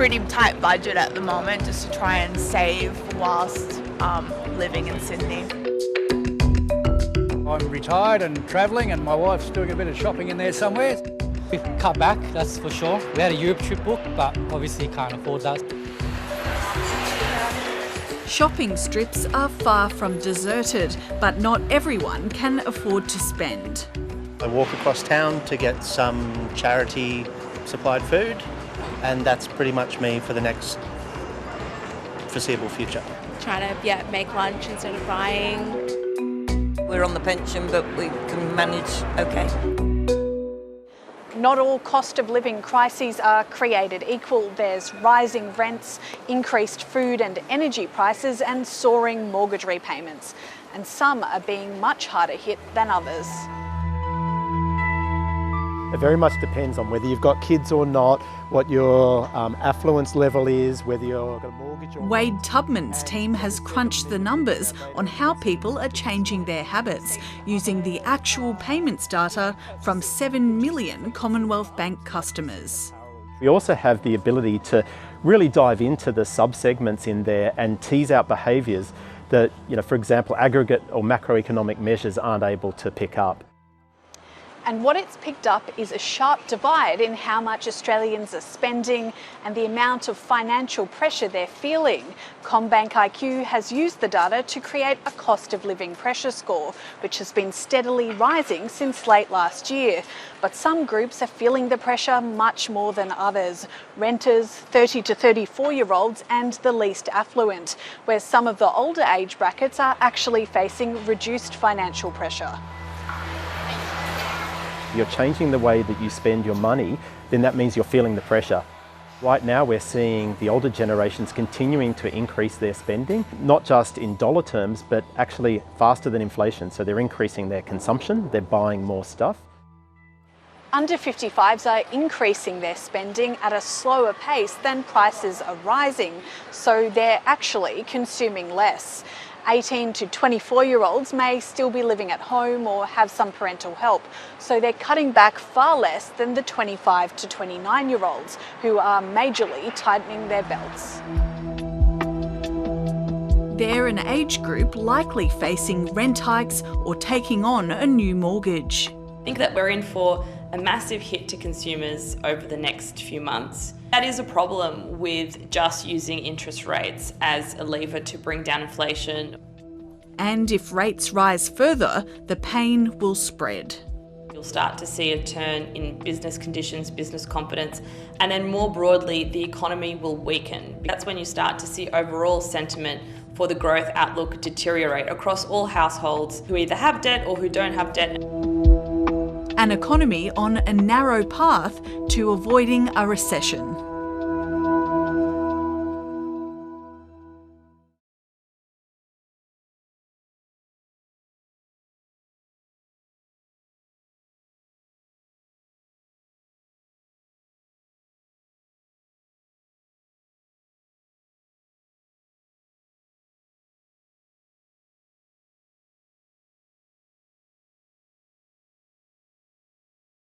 pretty tight budget at the moment, just to try and save whilst living in Sydney. I'm retired and travelling, and my wife's doing a bit of shopping in there somewhere. We've cut back, that's for sure. We had a Europe trip booked, but obviously can't afford that. Shopping strips are far from deserted, but not everyone can afford to spend. I walk across town to get some charity supplied food, and that's pretty much me for the next foreseeable future. Trying to make lunch instead of buying. We're on the pension, but we can manage okay. Not all cost of living crises are created equal. There's rising rents, increased food and energy prices, and soaring mortgage repayments. And some are being much harder hit than others. It very much depends on whether you've got kids or not, what your affluence level is, whether you've got a mortgage or not. Wade Tubman's team has crunched the numbers on how people are changing their habits using the actual payments data from 7 million Commonwealth Bank customers. We also have the ability to really dive into the sub-segments in there and tease out behaviours that, for example, aggregate or macroeconomic measures aren't able to pick up. And what it's picked up is a sharp divide in how much Australians are spending and the amount of financial pressure they're feeling. CommBank IQ has used the data to create a cost of living pressure score, which has been steadily rising since late last year. But some groups are feeling the pressure much more than others. Renters, 30 to 34-year-olds and the least affluent, where some of the older age brackets are actually facing reduced financial pressure. You're changing the way that you spend your money, then that means you're feeling the pressure. Right now we're seeing the older generations continuing to increase their spending, not just in dollar terms, but actually faster than inflation. So they're increasing their consumption, they're buying more stuff. Under 55s are increasing their spending at a slower pace than prices are rising, so they're actually consuming less. 18 to 24-year-olds may still be living at home or have some parental help, so they're cutting back far less than the 25 to 29-year-olds who are majorly tightening their belts. They're an age group likely facing rent hikes or taking on a new mortgage. I think that we're in for a massive hit to consumers over the next few months. That is a problem with just using interest rates as a lever to bring down inflation. And if rates rise further, the pain will spread. You'll start to see a turn in business conditions, business confidence, and then more broadly, the economy will weaken. That's when you start to see overall sentiment for the growth outlook deteriorate across all households who either have debt or who don't have debt. An economy on a narrow path to avoiding a recession.